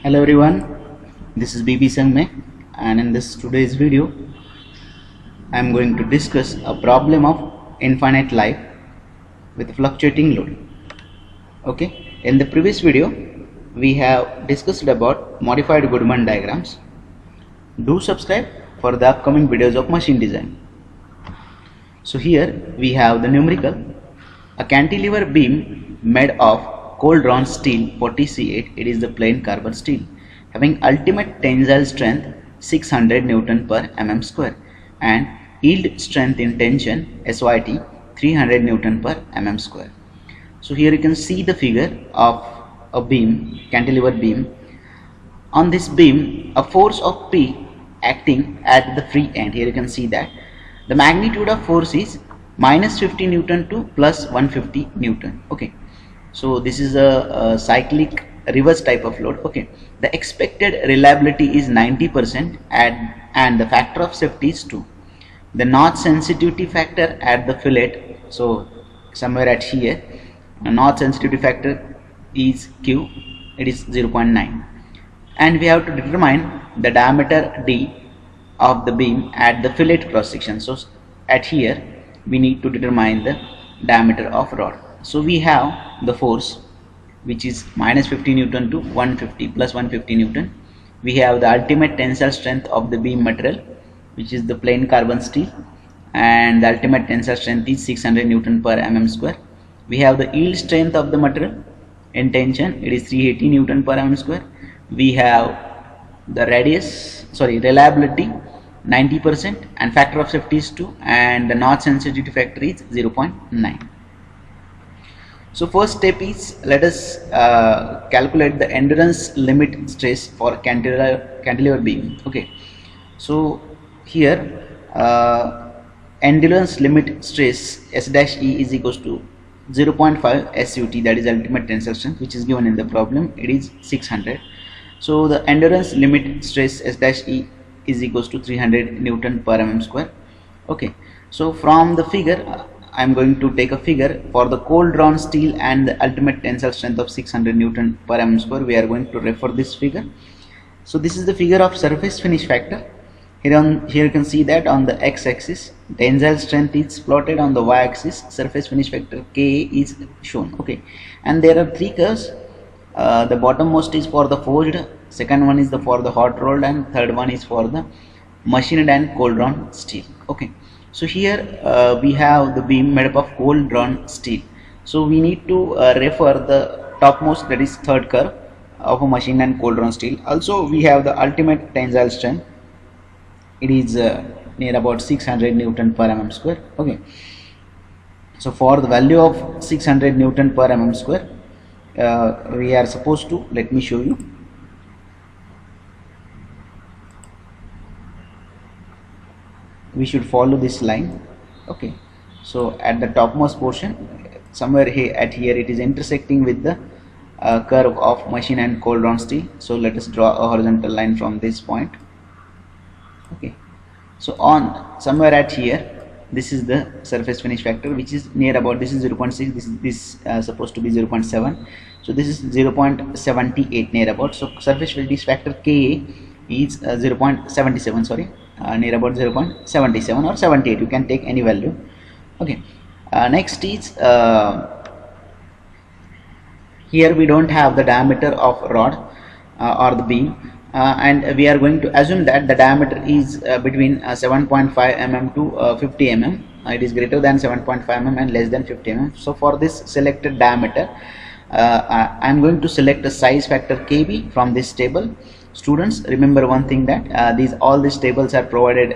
Hello everyone, this is BB Sangme, and in this today's video I am going to discuss a problem of infinite life with fluctuating load. Okay, in the previous video we have discussed about modified Goodman diagrams. Do subscribe for the upcoming videos of machine design. So here we have the numerical: a cantilever beam made of cold drawn steel 40C8, it is the plain carbon steel, having ultimate tensile strength 600 Newton per mm square and yield strength in tension SYT 300 Newton per mm square. So here you can see the figure of a beam, cantilever beam. On this beam, a force of P acting at the free end. Here you can see that the magnitude of force is minus 50 Newton to plus 150 Newton. Okay, so this is a cyclic reverse type of load. Okay, the expected reliability is 90% and the factor of safety is 2. The notch sensitivity factor at the fillet, so somewhere at here, a notch sensitivity factor is Q, it is 0.9, and we have to determine the diameter D of the beam at the fillet cross section. So at here we need to determine the diameter of rod. So we have the force which is minus 50 Newton to 150 plus 150 Newton. We have the ultimate tensile strength of the beam material, which is the plain carbon steel, and the ultimate tensile strength is 600 Newton per mm square. We have the yield strength of the material in tension, it is 380 Newton per mm square. We have the reliability 90% and factor of safety is 2, and the notch sensitivity factor is 0.9. So first step is, let us calculate the endurance limit stress for cantilever beam. Okay, so here endurance limit stress S-E is equals to 0.5 SUT, that is ultimate tensile strength, which is given in the problem. It is 600. So the endurance limit stress S-E is equals to 300 Newton per mm square. Okay, so from the figure I am going to take a figure for the cold drawn steel and the ultimate tensile strength of 600 Newton per mm square. We are going to refer this figure. So this is the figure of surface finish factor. Here you can see that on the x-axis tensile strength is plotted, on the y-axis surface finish factor Ka is shown. Okay, and there are three curves. The bottommost is for the forged, second one is for the hot rolled, and third one is for the machined and cold drawn steel. Okay, so here we have the beam made up of cold drawn steel. So we need to refer the topmost, that is third curve of a machined and cold drawn steel. Also we have the ultimate tensile strength, it is near about 600 Newton per mm square. Okay, so for the value of 600 Newton per mm square, we are supposed to, let me show you. We should follow this line. Okay, so at the topmost portion, somewhere here at here, it is intersecting with the curve of machine and cold drawn steel. So let us draw a horizontal line from this point. Okay, so on somewhere at here, this is the surface finish factor, which is near about, this is 0.6, this is supposed to be 0.7, so this is 0.78 near about. So surface finish factor Ka is 0.77, sorry, near about 0.77 or 78, you can take any value. Okay, next is here we don't have the diameter of rod or the beam, and we are going to assume that the diameter is between 7.5 mm to 50 mm. It is greater than 7.5 mm and less than 50 mm. So for this selected diameter, I am going to select a size factor Kb from this table. Students, remember one thing, that all these tables are provided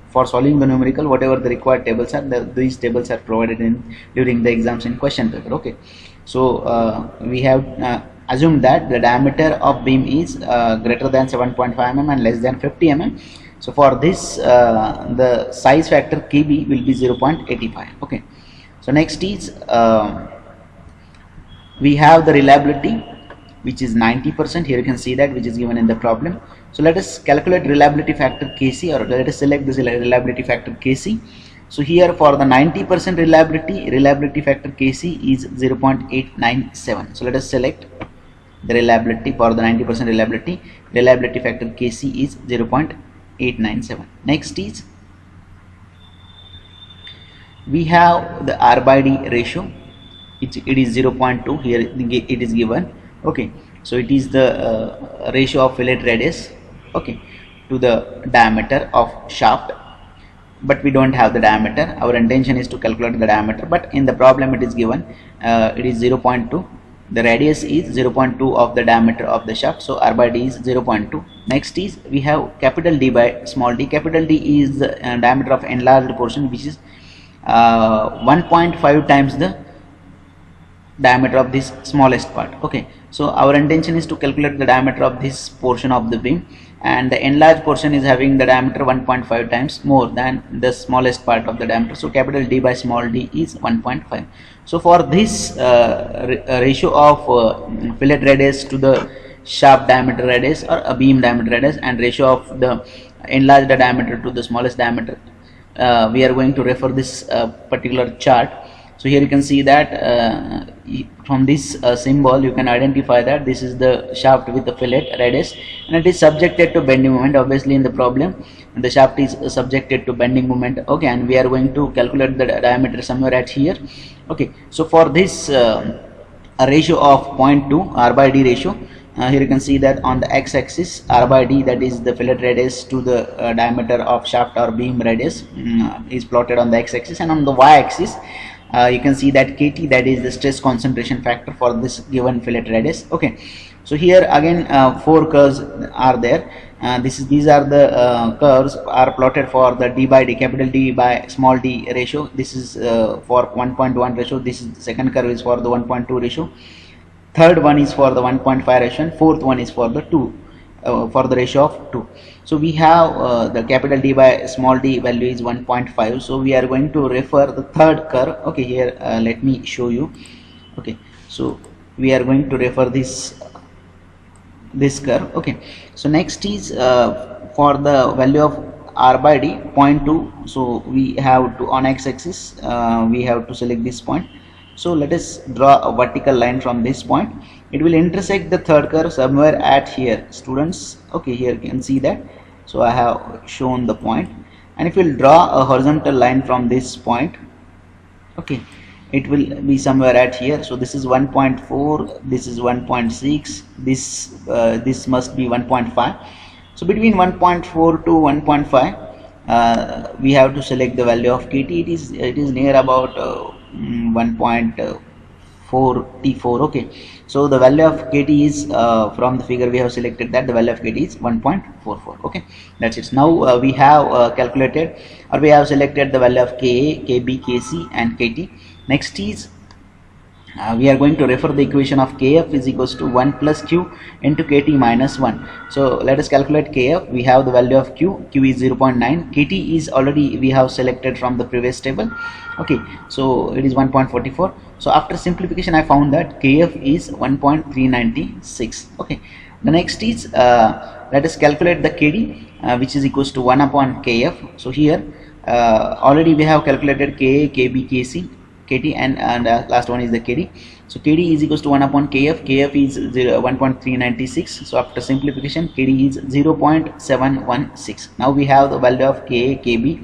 for solving the numerical. Whatever the required tables are, these tables are provided during the exams in question paper. Okay, so we have assume that the diameter of beam is greater than 7.5 mm and less than 50 mm. So for this the size factor Kb will be 0.85. Okay, so next is we have the reliability, which is 90%. Here you can see that, which is given in the problem. So let us calculate reliability factor Kc, or let us select this reliability factor Kc. So here for the 90% reliability factor Kc is 0.897. So let us select the reliability for the 90% reliability factor Kc is 0.897. Next is we have the R by D ratio. It is 0.2. Here it is given. Okay, so it is the ratio of fillet radius, okay, to the diameter of shaft, but we don't have the diameter. Our intention is to calculate the diameter, but in the problem it is given it is 0.2. The radius is 0.2 of the diameter of the shaft, so R by D is 0.2. Next is we have capital D by small d. Capital D is the diameter of enlarged portion, which is 1.5 times the diameter of this smallest part. Okay, so our intention is to calculate the diameter of this portion of the beam, and the enlarged portion is having the diameter 1.5 times more than the smallest part of the diameter, so capital D by small d is 1.5. So for this ratio of fillet radius to the shaft diameter radius or a beam diameter radius, and ratio of the enlarged diameter to the smallest diameter, we are going to refer this particular chart. So here you can see that from this symbol you can identify that this is the shaft with the fillet radius, and it is subjected to bending moment. Obviously in the problem the shaft is subjected to bending moment. Okay, and we are going to calculate the diameter somewhere at here. Okay, so for this ratio of 0.2 R by D ratio, here you can see that on the x-axis R by D, that is the fillet radius to the diameter of shaft or beam radius, is plotted on the x-axis, and on the y-axis you can see that Kt, that is the stress concentration factor for this given fillet radius. Okay, so here again 4 curves are there. These are the curves are plotted for the D by D, capital D by small d ratio. This is for 1.1 ratio. This is the second curve is for the 1.2 ratio. Third one is for the 1.5 ratio, and fourth one is for the 2 for the ratio of 2. So we have the capital D by small d value is 1.5. So we are going to refer the third curve. Okay, here let me show you. Okay, so we are going to refer this curve. Okay, so next is for the value of R by D 0.2. so we have to, on x-axis we have to select this point. So let us draw a vertical line from this point. It will intersect the third curve somewhere at here, students. Okay, here you can see that. So I have shown the point, and if we will draw a horizontal line from this point, okay, it will be somewhere at here. So this is 1.4, this is 1.6, this must be 1.5. So between 1.4 to 1.5 we have to select the value of Kt. It is near about 1.4 T4. Okay, so the value of Kt is from the figure we have selected that the value of Kt is 1.44. okay, that's it. Now we have calculated, or we have selected the value of Ka, Kb, Kc and Kt. Next is we are going to refer the equation of Kf is equals to 1 plus Q into Kt minus 1. So let us calculate Kf. We have the value of Q is 0.9. Kt is already we have selected from the previous table. Okay, so it is 1.44. So after simplification I found that Kf is 1.396. okay, the next is let us calculate the Kd which is equals to 1 upon Kf. So here already we have calculated Ka, Kb, Kc, Kt, and last one is the Kd. So Kd is equals to 1 upon Kf. Kf is 1.396. So after simplification Kd is 0.716. Now we have the value of Ka, Kb,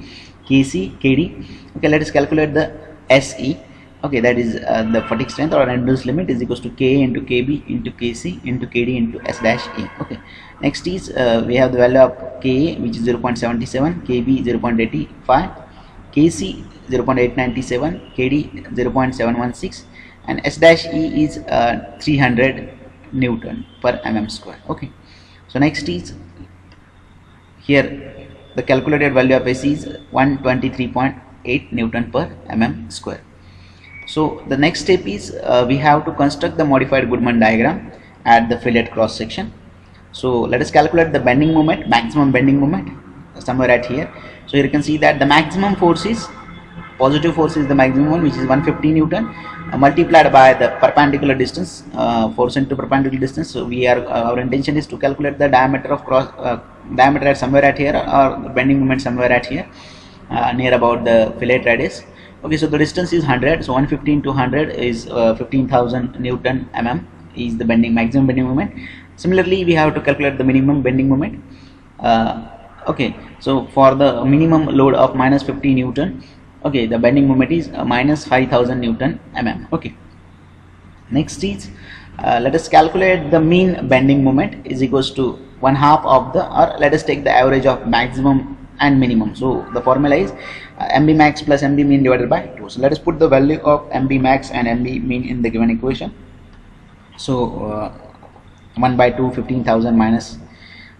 Kc, Kd. Okay, let us calculate the Se. Okay, that is the fatigue strength or induced limit is equals to K into Kb into Kc into Kd into S dash A. Okay, next is we have the value of Ka, which is 0.77, Kb 0.85, Kc 0.897, Kd 0.716, and S dash E is 300 Newton per mm square. Okay, so next is here the calculated value of S is 123.8 Newton per mm square. So the next step is we have to construct the modified Goodman diagram at the fillet cross section. So let us calculate the bending moment, maximum bending moment somewhere at here. So here you can see that the maximum force is, positive force is the maximum one, which is 150 Newton multiplied by the perpendicular distance, force into perpendicular distance. So we are our intention is to calculate the diameter of cross diameter at somewhere at here, or bending moment somewhere at here near about the fillet radius. Okay, so the distance is 100, so 150 into 100 is 15,000 Newton mm is the maximum bending moment. Similarly, we have to calculate the minimum bending moment. Okay, so for the minimum load of minus 50 Newton, okay, the bending moment is minus 5000 Newton mm. Okay, next is let us calculate the mean bending moment is equals to 1/2 of the, or let us take the average of maximum and minimum. So the formula is MB max plus MB mean divided by 2. So let us put the value of MB max and MB mean in the given equation. So 1 by 2, 15,000 minus,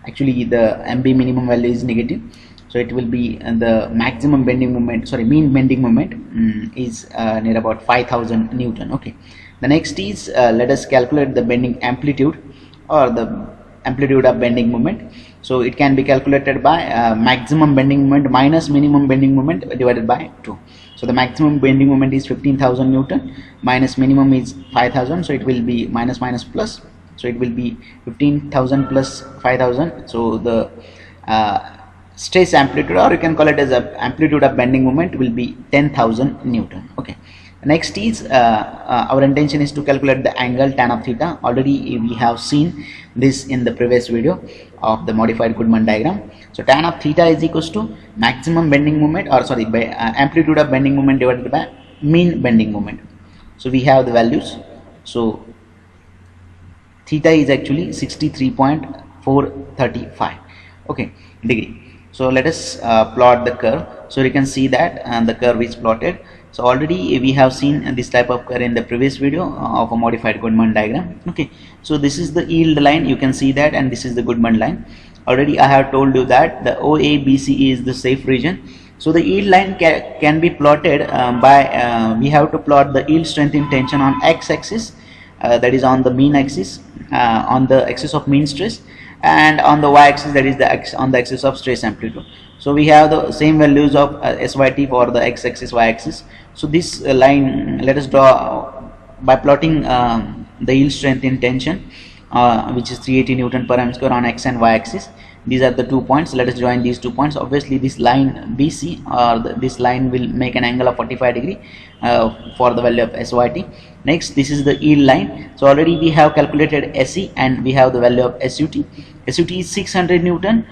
actually the MB minimum value is negative, so it will be the maximum bending moment, sorry, mean bending moment is near about 5000 Newton. Okay, the next is let us calculate the bending amplitude, or the amplitude of bending moment. So it can be calculated by maximum bending moment minus minimum bending moment divided by 2. So the maximum bending moment is 15,000 Newton minus minimum is 5000, so it will be minus minus plus, so it will be 15,000 plus 5000. So the stress amplitude, or you can call it as a amplitude of bending moment, will be 10,000 Newton. Okay, next is our intention is to calculate the angle tan of theta. Already we have seen this in the previous video of the modified Goodman diagram. So tan of theta is equals to maximum bending moment, or sorry, by amplitude of bending moment divided by mean bending moment. So we have the values. So theta is actually 63.435, okay, degree. So let us plot the curve. So you can see that the curve is plotted. So already we have seen this type of curve in the previous video of a modified Goodman diagram. Okay, so this is the yield line, you can see that, and this is the Goodman line. Already I have told you that the OABC is the safe region. So the yield line can be plotted by we have to plot the yield strength in tension on x-axis, that is on the mean axis, on the axis of mean stress, and on the y-axis, that is on the axis of stress amplitude. So we have the same values of SYT for the x-axis, y-axis. So this line, let us draw by plotting the yield strength in tension, which is 380 Newton per m² on x and y-axis. These are the 2 points. Let us join these 2 points. Obviously this line BC, or this line will make an angle of 45 degree for the value of SYT. Next, this is the yield line. So already we have calculated SE, and we have the value of SUT. SUT is 600 Newton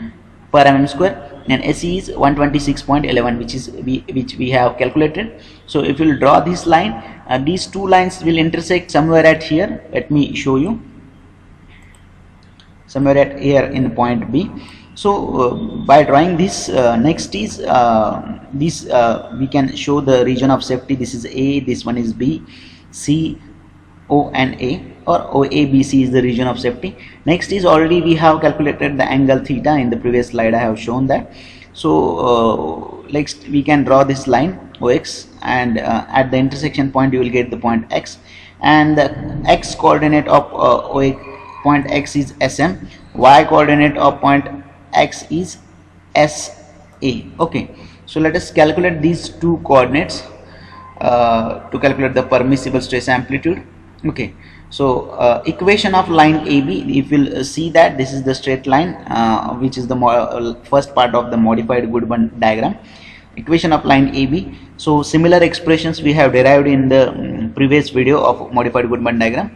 per mm², and SE is 126.11, which we have calculated. So if you will draw this line, these two lines will intersect somewhere at here. Let me show you. Somewhere at here in point B. So by drawing this, next is this we can show the region of safety. This is A, this one is B, C, O and A, or OABC is the region of safety. Next is, already we have calculated the angle theta in the previous slide. I have shown that. So next we can draw this line OX, and at the intersection point you will get the point X, and the X coordinate of point X is SM, Y coordinate of point X is SA. Okay, so let us calculate these two coordinates to calculate the permissible stress amplitude. Okay, so equation of line AB, if you will see that this is the straight line, which is the first part of the modified Goodman diagram. Equation of line AB. So similar expressions we have derived in the previous video of modified Goodman diagram.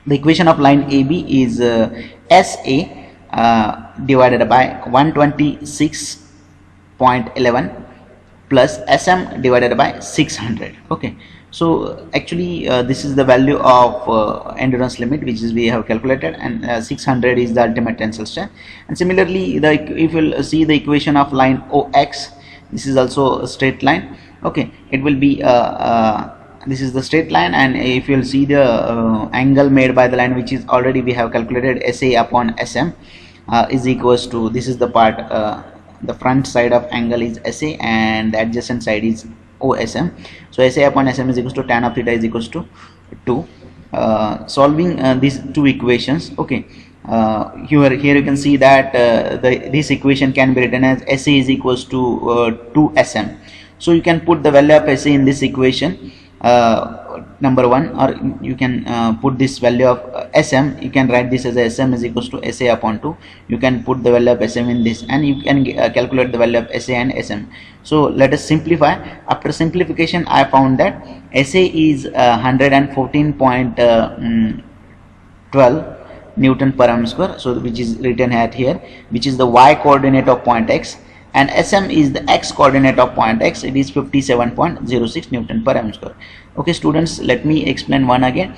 The equation of line AB is SA divided by 126.11 plus SM divided by 600. Okay, so actually this is the value of endurance limit, which is we have calculated, and 600 is the ultimate tensile strength. And similarly, if you will see the equation of line OX, this is also a straight line. Okay, it will be this is the straight line, and if you will see the angle made by the line, which is already we have calculated, SA upon SM is equals to, this is the part, the front side of angle is SA and the adjacent side is OSM. So SA upon SM is equals to tan of theta is equals to 2. Solving these two equations, okay, here you can see that this equation can be written as SA is equals to 2SM. So you can put the value of SA in this equation number 1, or you can put this value of SM. You can write this as a SM is equals to SA upon 2. You can put the value of SM in this, and you can calculate the value of SA and SM. So let us simplify. After simplification, I found that SA is 114.12 Newton per m², so which is written at here, which is the y coordinate of point X, and SM is the x coordinate of point X. It is 57.06 Newton per m². Okay students, let me explain one again.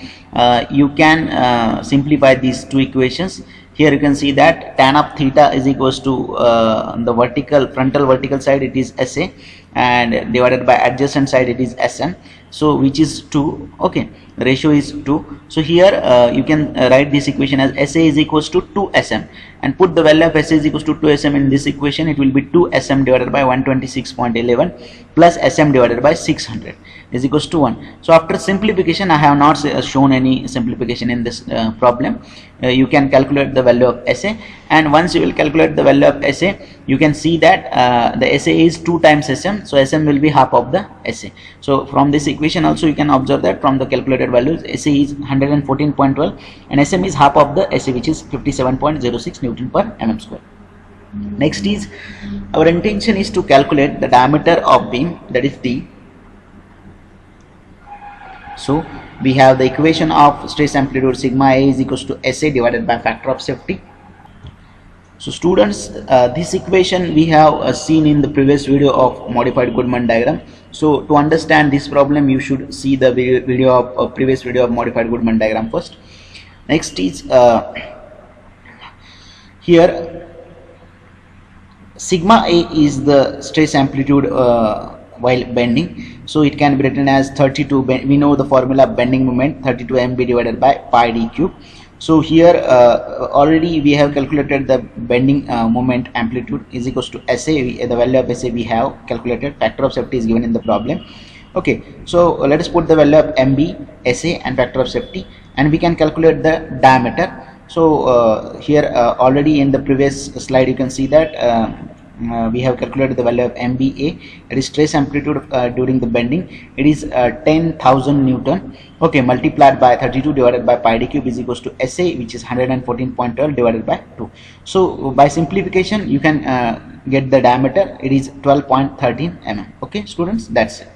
You can simplify these two equations. Here you can see that tan of theta is equals to the frontal vertical side, it is SA, and divided by adjacent side, it is SM, so which is 2. Okay, the ratio is 2. So here you can write this equation as SA is equals to 2SM, and put the value of SA is equals to 2SM in this equation. It will be 2SM divided by 126.11 plus SM divided by 600 is equals to 1. So after simplification, I have not shown any simplification in this problem. You can calculate the value of SA, and once you will calculate the value of SA, you can see that the SA is 2 times SM, so SM will be half of the SA. So from this equation also you can observe that from the calculated values, SA is 114.12 and SM is half of the SA, which is 57.06 Newton per mm². Next is, our intention is to calculate the diameter of beam, that is D. So we have the equation of stress amplitude sigma A is equals to SA divided by factor of safety. So students, this equation we have seen in the previous video of modified Goodman diagram. So to understand this problem, you should see the previous video of modified Goodman diagram first. Next is here sigma A is the stress amplitude while bending. So it can be written as 32, we know the formula of bending moment, 32 MB divided by pi d cube. So here already we have calculated the bending moment amplitude is equals to SA. The value of SA we have calculated, factor of safety is given in the problem. Okay, so let us put the value of MB, SA and factor of safety, and we can calculate the diameter. So here already in the previous slide you can see that we have calculated the value of MBA, it is stress amplitude during the bending, it is 10,000 Newton. Okay, multiplied by 32 divided by pi d cube is equals to SA, which is 114.12 divided by 2. So by simplification you can get the diameter, it is 12.13 mm. Okay students, that's it.